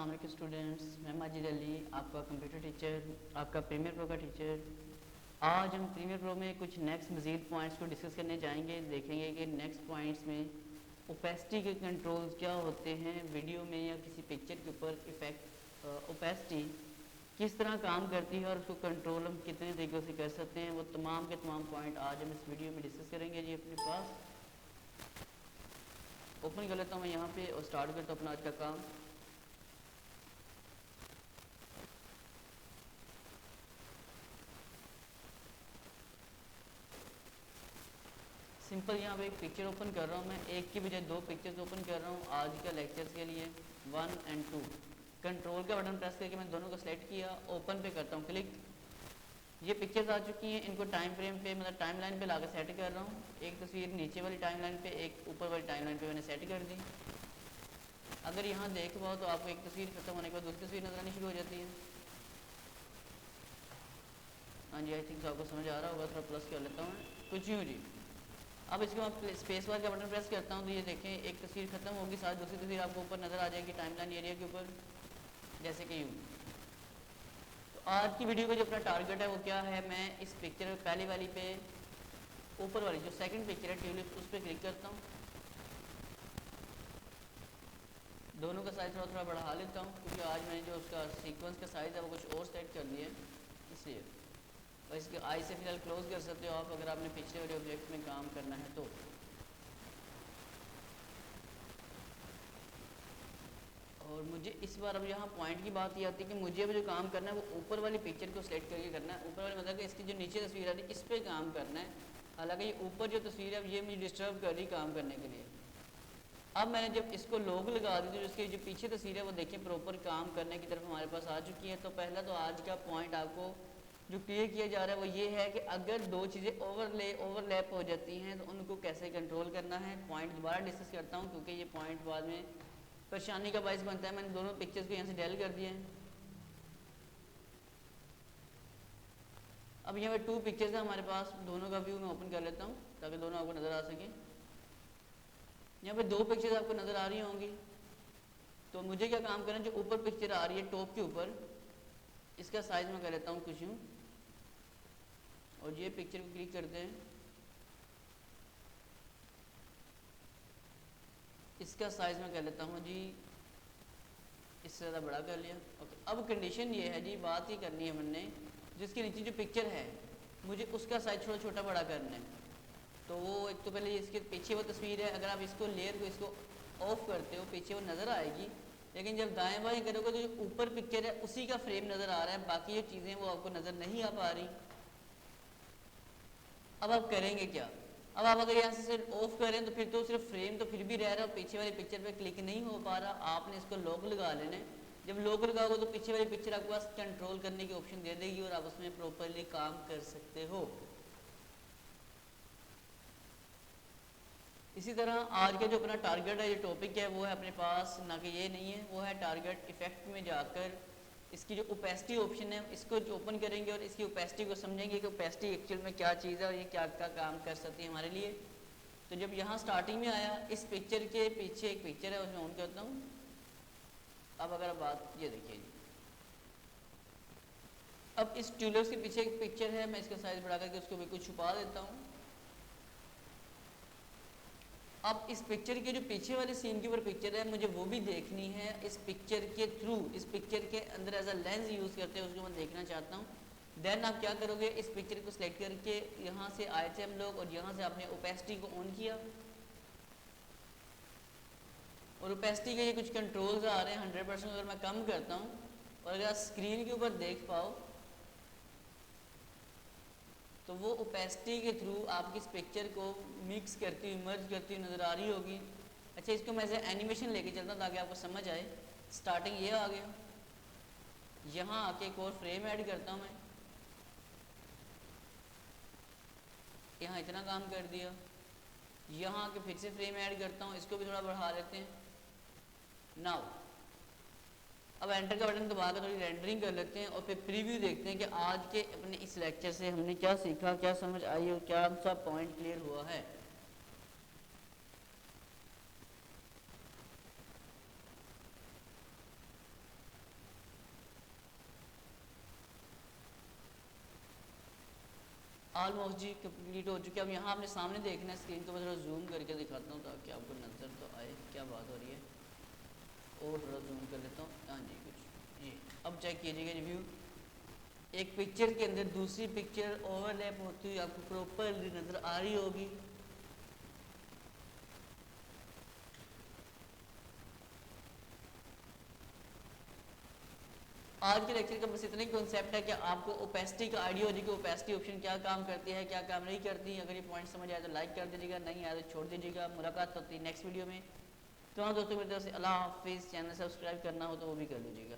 अस्सलाम स्टूडेंट्स, मैं माजिद अली, आपका कंप्यूटर टीचर, आपका प्रीमियर प्रो का टीचर। आज हम प्रीमियर प्रो में कुछ नेक्स्ट मज़ीद पॉइंट्स को डिस्कस करने जाएंगे। देखेंगे कि नेक्स्ट पॉइंट्स में ओपेसिटी के कंट्रोल्स क्या होते हैं वीडियो में या किसी पिक्चर के ऊपर इफेक्ट। ओपेसिटी किस तरह काम करती है और उसको कंट्रोल हम कितने तरीक़ों से कर सकते हैं, वो तमाम के तमाम पॉइंट आज हम इस वीडियो में डिस्कस करेंगे। जी अपने पास ओपन कर लेता हूँ मैं यहाँ पे और स्टार्ट करता हूँ अपना आज का काम। सिंपल यहाँ पे एक पिक्चर ओपन कर रहा हूँ मैं, एक की बजाय दो पिक्चर्स ओपन कर रहा हूँ आज का लेक्चर्स के लिए 1 और 2। कंट्रोल का बटन प्रेस करके मैं दोनों को सेलेक्ट किया, ओपन पे करता हूँ क्लिक। ये पिक्चर्स आ चुकी हैं, इनको टाइम फ्रेम पे मतलब टाइम लाइन पे लाकर सेट कर रहा हूँ। एक तस्वीर नीचे वाली टाइम लाइन पे, एक ऊपर वाली टाइम लाइन पे मैंने सेट कर दी। अगर यहाँ देख पाओ तो आपको एक तस्वीर खत्म होने के बाद दूसरी तस्वीर नजर आनी शुरू हो जाती है। हाँ जी, आई थिंक आपको समझ आ रहा होगा। थोड़ा प्लस कर लेता हूँ कुछ यूँ जी। अब इसके बाद स्पेस बार का बटन प्रेस करता हूँ तो ये देखें एक तस्वीर खत्म होगी, साथ दूसरी तस्वीर आपको ऊपर नज़र आ जाएगी टाइमलाइन एरिया के ऊपर, जैसे कि यूँ। तो आज की वीडियो का जो अपना टारगेट है वो क्या है, मैं इस पिक्चर पहली वाली पे ऊपर वाली जो सेकंड पिक्चर है ट्यूलिप, उस पर क्लिक करता हूँ। दोनों का साइज़ थोड़ा थोड़ा बढ़ा लेता हूँ क्योंकि आज मैंने जो उसका सीक्वेंस का साइज़ है वो कुछ और सेट कर दिया है इसलिए। और इसके आई से फिलहाल क्लोज कर सकते हो आप अगर आपने पिछले वाले ऑब्जेक्ट में काम करना है तो। और मुझे इस बार अब यहाँ पॉइंट की बात ये आती है कि मुझे अब जो काम करना है वो ऊपर वाली पिक्चर को सिलेक्ट करके करना है। ऊपर वाली मतलब कि इसकी जो नीचे तस्वीर आ रही है इस पर काम करना है। हालांकि ये ऊपर जो तस्वीर है ये मुझे डिस्टर्ब कर रही काम करने के लिए। अब मैंने जब इसको लोग लगा दी तो इसकी जो पीछे तस्वीर है वो देखिए प्रॉपर काम करने की तरफ हमारे पास आ चुकी है। तो पहला तो आज का पॉइंट आपको जो क्लियर किया जा रहा है वो ये है कि अगर दो चीज़ें ओवरलैप हो जाती हैं तो उनको कैसे कंट्रोल करना है। पॉइंट दोबारा डिस्कस करता हूँ क्योंकि ये पॉइंट बाद में परेशानी का बायस बनता है। मैंने दोनों पिक्चर्स को यहाँ से डेल कर दिए हैं। अब यहाँ पे 2 पिक्चर्स है हमारे पास, दोनों का व्यू मैं ओपन कर लेता हूँ ताकि दोनों आपको नज़र आ सकें। यहाँ पे 2 पिक्चर्स आपको नज़र आ रही होंगी। तो मुझे क्या काम करना है, जो ऊपर पिक्चर आ रही है टॉप के ऊपर, इसका साइज़ मैं कर लेता हूँ कुछ यूँ और ये पिक्चर को क्लिक करते हैं, इसका साइज़ मैं कर लेता हूँ जी इससे ज़्यादा बड़ा कर लिया। ओके, अब कंडीशन ये है जी, बात ही करनी है हमने जिसके नीचे जो पिक्चर है मुझे उसका साइज़ थोड़ा छोटा बड़ा करना है। तो वो एक तो पहले इसके पीछे वो तस्वीर है, अगर आप इसको लेयर को इसको ऑफ करते हो पीछे वो नज़र आएगी, लेकिन जब दाएं बाएं करोगे तो जो ऊपर पिक्चर है उसी का फ्रेम नज़र आ रहा है, बाकी जो चीज़ें वो आपको नज़र नहीं आ पा रही। अब आप करेंगे क्या, अब आप अगर यहाँ से सिर्फ ऑफ करें तो फिर तो सिर्फ फ्रेम तो फिर भी रह रहा है, पीछे वाली पिक्चर पे क्लिक नहीं हो पा रहा। आपने इसको लॉक लगा लेना है। जब लॉक लगाओगे तो पीछे वाली पिक्चर आपके पास कंट्रोल करने की ऑप्शन दे देगी और आप उसमें प्रॉपरली काम कर सकते हो। इसी तरह आज का जो अपना टारगेट है, ये टॉपिक है वो है अपने पास ना कि ये नहीं है, वो है टारगेट इफेक्ट में जाकर इसकी जो ओपेसिटी ऑप्शन है इसको जो ओपन करेंगे और इसकी ओपेसिटी को समझेंगे कि ओपेसिटी एक्चुअल में क्या चीज़ है और ये क्या क्या काम कर सकती है हमारे लिए। तो जब यहाँ स्टार्टिंग में आया, इस पिक्चर के पीछे एक पिक्चर है उसमें ऑन करता हूँ। अब अगर बात ये देखिए जी, अब इस ट्यूलिप्स के पीछे एक पिक्चर है, मैं इसका साइज बढ़ा करके उसको बिल्कुल छुपा देता हूँ। अब इस पिक्चर के जो पीछे वाले सीन के ऊपर पिक्चर है मुझे वो भी देखनी है। इस पिक्चर के थ्रू, इस पिक्चर के अंदर एज अ लेंस यूज़ करते हैं उसको मैं देखना चाहता हूँ। देन आप क्या करोगे, इस पिक्चर को सिलेक्ट करके यहाँ से आए थे हम लोग और यहाँ से आपने ओपेसिटी को ऑन किया और ओपेसिटी के ये कुछ कंट्रोल्स आ रहे हैं। 100% अगर मैं कम करता हूँ और अगर आप स्क्रीन के ऊपर देख पाओ तो वो ओपेसिटी के थ्रू आपकी इस पिक्चर को मिक्स करती हुई, मर्ज करती हुई नज़र आ रही होगी। अच्छा, इसको मैं ऐसे एनिमेशन लेके चलता हूँ ताकि आपको समझ आए। स्टार्टिंग ये आ गया, यहाँ आके एक और फ्रेम ऐड करता हूँ मैं, यहाँ इतना काम कर दिया। यहाँ आके फिर से फ्रेम ऐड करता हूँ, इसको भी थोड़ा बढ़ा लेते हैं। नाउ अब एंटर का बटन दबा कर थोड़ी रेंडरिंग कर लेते हैं और फिर प्रीव्यू देखते हैं कि आज के अपने इस लेक्चर से हमने क्या सीखा, क्या समझ आई और क्या सब पॉइंट क्लियर हुआ है। ऑलमोस्ट जी कंप्लीट हो चुकी है। अब यहाँ आपने सामने देखना है स्क्रीन को, मैं थोड़ा जूम करके दिखाता हूँ ताकि आपको नज़र तो आए क्या बात हो रही है। और थोड़ा जूम कर लेता हूँ, हाँ जी कुछ जी। अब चेक कीजिएगा रिव्यू, एक पिक्चर के अंदर दूसरी पिक्चर ओवरलैप होती हुई आपको प्रॉपरली नज़र आ रही होगी। आज के लेक्चर का बस इतना ही कॉन्सेप्ट है कि आपको ओपेसिटी का आइडिया हो जाए कि ओपेसिटी ऑप्शन क्या काम करती है, क्या काम नहीं करती। अगर ये पॉइंट समझ आए तो लाइक कर दीजिएगा, नहीं आए तो छोड़ दीजिएगा। मुलाकात होती है नेक्स्ट वीडियो में। तो हाँ दोस्तों, मेरी तरफ से अल्लाह हाफिज़। चैनल सब्सक्राइब करना हो तो वो भी कर लीजिएगा।